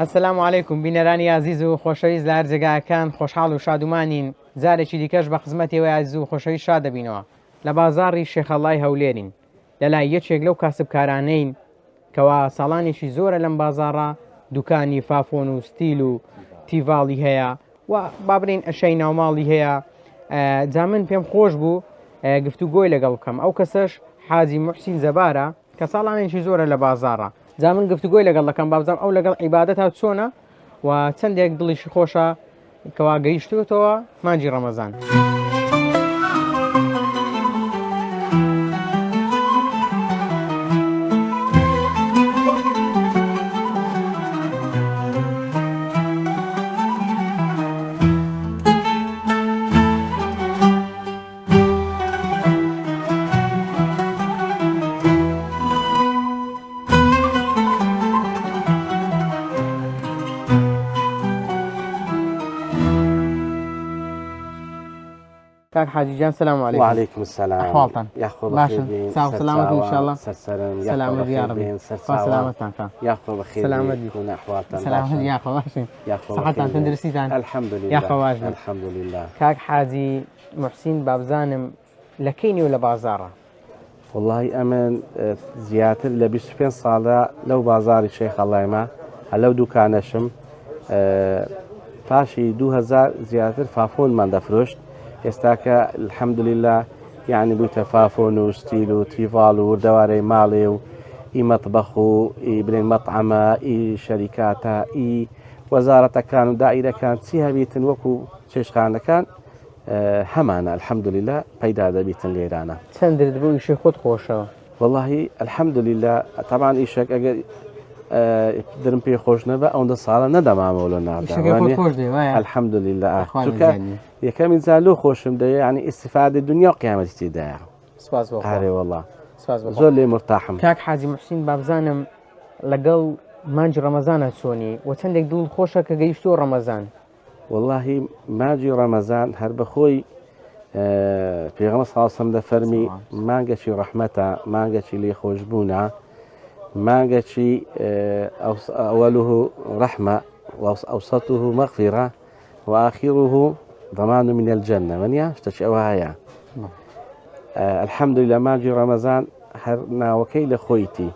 ئەسەلام عەلەیکوم بینەرانی عەزیز و خۆشەویست لە هەر جێگایەکان خۆشحاڵ و شادومانین جارێکی دیکەش بە خزمەتیەوەی عەزیز و خۆشەویست شاد دەبینەوە لە بازاڕی شێخەڵای هەولێرین لەلای یەکێک لەو کاسبکارانەین کەوا ساڵانێکی زۆرە لەم بازاڕە دوکانی فافۆن و ستیل و تیڤاڵی هەیە و بابرین ئەشەی ناوماڵی هەیە. جا من پێم خۆش بوو گفتوگۆی لەگەڵ بکەم. ئەو کەسەش حاجی موحسین زەبارە کە ساڵانێکی زۆرە لە بازاڕە. جا من گفتوگۆی لەگەڵ دەکەم بابزانم ئەو لەگەڵ عیبادەت هات چۆنە و چەندێک دڵیشی خۆشە کەوا گەیشتوتەوە مانجی ڕەمەزان. كاك حاجي جان السلام عليكم. وعليكم السلام. أحوالتان يا أخو باشا بخير. سلامة سلامة إن شاء الله. سلام سلامة يا ربي. سلامتان كان. يا أخو بخير. سلامة يكون أحوالتان. سلامة يا أخو باشا. يا أخو صحتان تندرسيتان. الحمد لله. يا أخو واجب. الحمد لله. كاك حاجي محسين بابزانم لكيني ولا بازارة؟ والله أمن زياتر لبي سبين صالة لو بازار الشيخ الله يما لو دوكانشم فاشي 2000 زياتر فافون من دفروشت استاكا الحمد لله يعني بيتفافون وستيل وتيفال ودواري مالي اي مطبخ اي بين مطعمة اي شركات اي وزارة كانوا دائرة كانت سيها بيتن وكو شيشخانة كان همانا الحمد لله بيدا بيتن ليرانا تندر دبو شي خود خوشة والله الحمد لله طبعا ايشك اگر درم پی خوش نبا اون ده سالا ندم عملو نرده الحمد لله چونکه یکم انسان لو خوشم ده يعني استفاده دنیا قیامتی ده سپاس بخوا هاري والله سپاس بخوا زول لي مرتاحم كاك حاجي محسين بابزانم لقل مانج رمضان سوني وتندك دول خوشة كجيشتو رمضان والله ماجي رمضان هر بخوي في غمس خاصم ده فرمي مانجشي رحمته مانجشي لي خوشبونا مانجشي أوله رحمة وأوسطه مغفرة وآخره ضمان من الجنة من يشتشأوها يا الحمد لله ماجي رمضان هرنا وكيل خويتي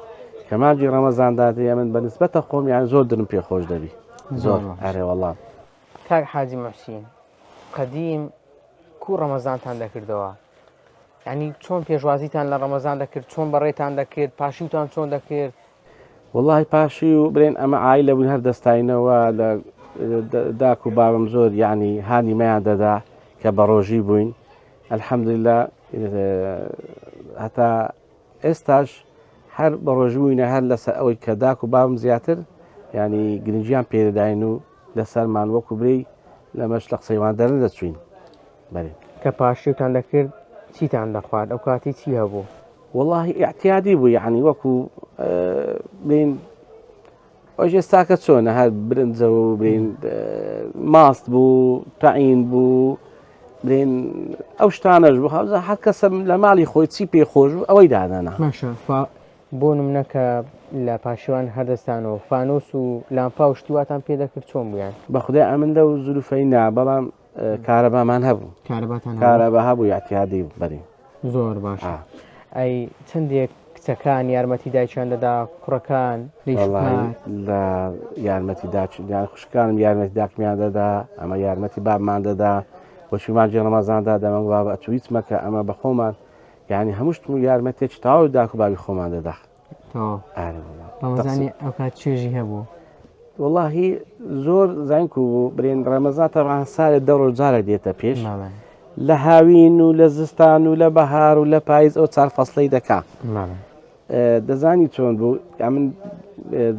كماجي رمضان داتي من بالنسبة قوم يعني زور درم بي خوش دبي زور أري والله كاك حاجي محسين قديم كو رمضان تان دكردوا يعني چۆن پێشوازیتان لە ڕەمەزان دەکرد چۆن بەڕێتان دەکرد پاشیوتان چۆن دەکرد؟ والله پاشی و برێن ئەمە عایلە بوون هەر دەستاینەوە لە داک و بابم زۆر یعنی هانی مەیان دەدا کە بە ڕۆژی بووین الحەمدوللا هەتا ئێستاش هەر بە ڕۆژی بووینە هەر لەسەر ئەوەی کە داک و بابم زیاتر ینی گرنگیان پێدەداین و لەسەرمان وەکو برەی لەمەش لە قسەیوان دەرن دەچوین بەێ کە پاشیوتان دەکرد چیتان دەخوارد ئەو کاتی چی هەبوو؟ والله اعتیادی بوو یعنی وەکو بین ئەوژ ئێستاکە چۆنە هەر برنجە و برین ماست بوو تەعین بوو برین ئەو شتانەش بوو هەر کەسە لە ماڵی خۆی چی پێ خۆش بوو ئەوەی دادەنا ماشە بۆ نمونەکە لە پاشیوان هەردەستانەوە فانۆس و لامپا و شتیواتان پێ دەکرد چۆن بوویان؟ بە خودای ئەمن لەو زولوفەی نا بەڵام کارەبامان هەبوو کارەبا هەبوو یاعتیادی بەری زۆر باشە ئەی چەندێک کچەکان یارمەتی دایکیان دەدا کوڕەکان لە یارمەتی داچیان خوشکانم یارمەتی داکمیان دەدا ئەمە یارمەتی بابمان دەدا بۆچی مانجی ڕەمەزاندا دەمەنگ بابە ئەتویت مەکە ئەمە بە خۆمان یعنی هەمووشتم و یارمەتێکی تاوا داک و بابی خۆمان دەدا ڕەمەزانی ئەو کات چێژی هەبوو والله زۆر زانک و برێن ڕەمەزان تەڕان سارێ دە ڕۆژ جارێک دێتە پێش لە هاوین و لە زستان و لە بەهار و لە پاییز ئەو چار فەسڵەی دەکا دەزانی چۆن بوو من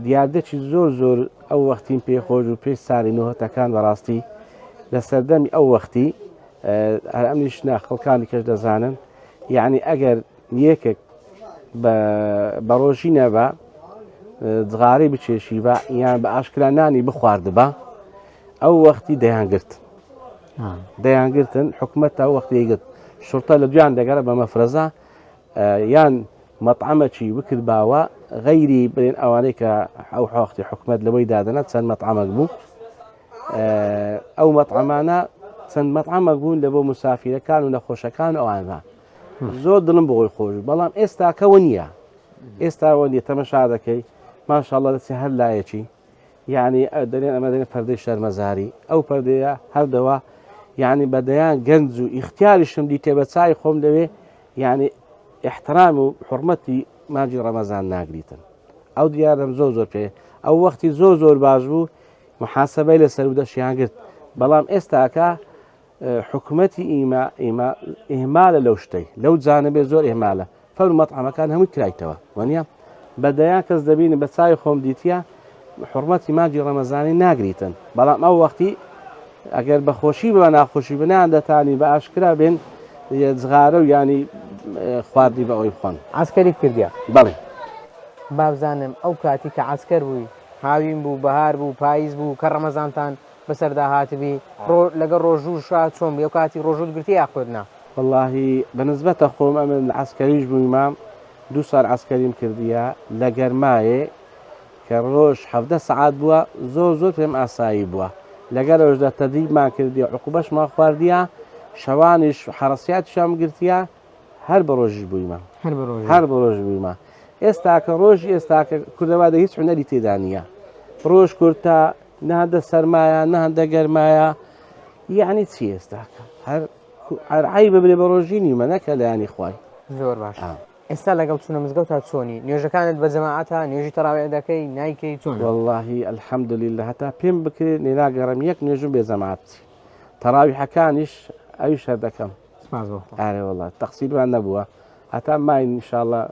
دیاردەکی زۆر زۆر ئەو وەختیم پێخۆش و پێش ساری نۆهەتەکان بەڕاستی لە سەردەمی ئەو وەختی هەر ئەمنیش نا خەڵکانی کەش دەزانن یعنی ئەگەر یەکێک بە ڕۆژی نەبە جغارەی بچێشی بە یان بە ئاشکرانانی بخواردبە ئەو وەختی دەیانگرت دەیانگرتن حکومەت تا وەختی گرت شورتە لە دویان دەگەرە بە مەفرەزە یان مطعمەکی بکرد باوە غەیری برێن ئەوانەی کە ئەو حوەختی حکومەت لەوەی دادەنە چەند مەطعمەک بوو ئەو مەطعمانە چەند مەطعمەک بوون لە بۆ مسافیرەکان و نەخۆشەکان ئەوانە زۆر دڵم بۆی خۆش بەڵام ئێستا کەوە نییە ئێستاوە نیە تەمەشا دەکەی ماشاءڵڵا دەچێ هەر لایەکی یعنی دەرێن ئەمە دەێن پەردەی شەرمەزاری ئەو پەردەیە هەردەوە یعنی بەدەیان گەنج و ئیختیاریشم دیتێ بە چای خۆم لەوێ یعنی احترام و حرمەتی ماجی ڕەمەزان ناگریتن ئەو دیارم زۆر پێ ئەو وەختی زۆر باش بوو محاسبەی لەسەر و دەشیان گرت بەڵام ئێستاکە حکومەتی ئیمە ئیهمالە لەو شتەی لەو جانبێ زۆر ئیهمالە فەرمو مەطعمەکان هەمووی کرایتەوە وەنیە بەدەیان کەس دەبینی بە چای خۆم دیتە حرمەتی ماجی ڕەمەزانی ناگریتن بەڵام ئەو وەختی ئەگەر بەخۆشی بە ناخۆشی بنیان دەتانی بە ئاشکرا بێن جغارە و ینی خواردی بە ئەوی خۆن عسکەری کردیا بەڵێ بابزانم ئەو کاتی کە عسکەر بووی هاوین بوو بەهار بوو پاییز بوو کە ڕەمەزانتان بەسەردا هاتبی لەگەڵ ڕۆژوو شاد چۆم بێ و کاتی ڕۆژوت گرتی یاخۆدنا واللهی بەنسبەتە خۆم ئەمە عسکەریش بوویمام 2 سال عسکەریم کردیە لە گەرمایێ کە ڕۆژ 17 سعات بووە زۆر پێم ئاسایی بووە لەگەر ئەوشدا تەدریبمان کردی عقوبەشمان خواردیە شەوانیش حرەسیاتیشان گرتیە هەر بە ڕۆژی بوویمە هەر بە ڕۆژ بوویمە ئێستا کە ڕۆژی ئێستاکە کوردەوادە هیچ هونەری تێدا نییە ڕۆژ کورتە نهندە سەرمایە نهندە گەرمایە یعنی چی ئێستاکە هەر عیبە بێ بە ڕۆژی نیمە نەکە لە ینی خوای زۆر باش ئێستا لەگەڵ چونە مزگەوت تا چۆنی نوێژەکانت بە جەماعەتە نوێژی تەراویح دەکەی نایکەی چۆن واللهی الحەمدوللیلە هەتا پێم بکرێت نێناگەڕم یەک نوێژم بێ جەماعەت تەراویحەکانیش ئەویش هەر دەکەم ئارێ وڵات تەقسیرمان نەبووە هەتا ماین ئینشاءڵڵا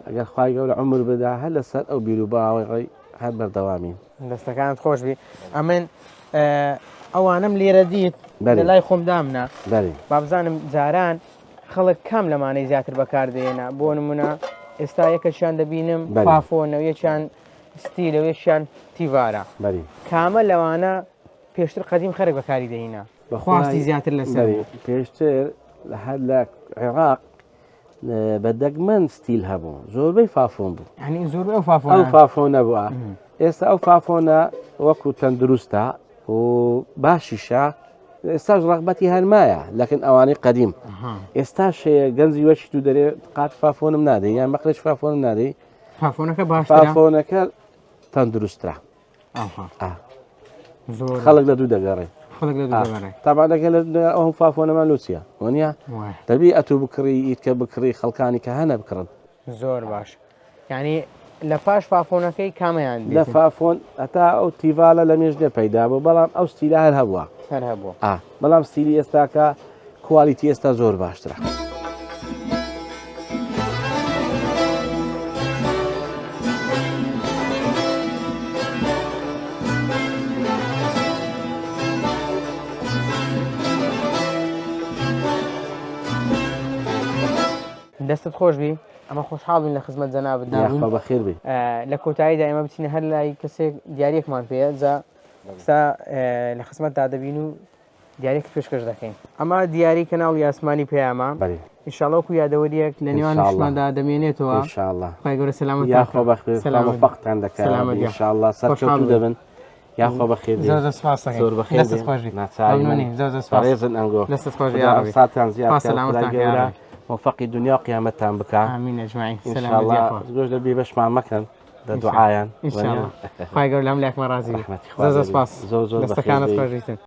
ئەگەر خوای گەورە عومر بدا هەر لەسەر ئەو بیر و باوەڕێ هەر بەردەوامین دەستەکانت خۆش بی ئەمن ئەوانم لێرە دیت لە لای خۆم دامنا بابزانم جاران خەڵک کام لەمانەی زیاتر بەکاردێنە بۆ نمونە ئێستا یەکەشیان دەبینم پافۆنەوەیەکیان ستیلەوەیەکیان تیڤارە کامە لەوانە پێشتر قەدیم خەرێک بەکاری دەهینە بەخواستی زیاتر لەسەر پێشتر هەر لە عێراق بە دەگمەن ستیل هەبوو زۆربەی فافۆن بوو ینی زۆر ئەو فافۆنە بووە ئێستا ئەو فافۆنە وەکو تەندروستە و باشیشە ئێستاش ڕەغبەتی هەرمایە لەکن ئەوانەی قەدیم ئێستا شەیە گەنجی وەشی تو دەرێ قات فافۆنم نادەی یان بەقلێک فافۆنم نادەی فافۆنەکە باش فافۆنەکە تەندروسترا خەڵک لە دوو دەگەڕێ تابعدەکە لە ئەو فافۆنەمان لوچیە وەنیە دەبی ئەتو بکڕی ئیتکە بکڕی خەڵکانی کە هەنە بکڕن زۆر باش ینی لە پاش فافۆنەکەی کامیان لە فافۆن هەتا ئەو تیڤالە لە مێژنێ پەیدا بوو بەڵام ئەو ستیلە هەر هەبووە بەڵام ستیلی ئێستاکە کوالیتی ئێستا زۆر باشترە دەستت خۆش بی ئەمە خۆشحاڵین لە خزمەت جەنابەت بەخێر بێ لە کۆتاییدا ئێمە بچینە هەر لای کەسێک دیارێکمان پێە جا لە خزمەتدا دەبین و دیارێک پێشکەش دەکەین ئەمە دیاری کەناڵ یاسمانی پێیاما ئینشاڵڵا و یادەوەریەک لە نێوانشماندا دەمێنێتەوە خی گەورە سەلامەت یاخوا بەخێر فەقتان دەکەن ئینشاءڵڵا سەرکەوتو دەبن یاخوا بەخێر زۆر بەخێر ناچارێزن ئەنگۆ ساتان زیاد موفقی دنیا و قیامەتتان بکە ئامین ئەجمعین ئینشاءڵڵا زۆر دەبی بەشمان مەکەن لە دوعایان خی گەورە لەم لایەکمان ڕازی زۆر سپاس دەستەکانت خۆشیتن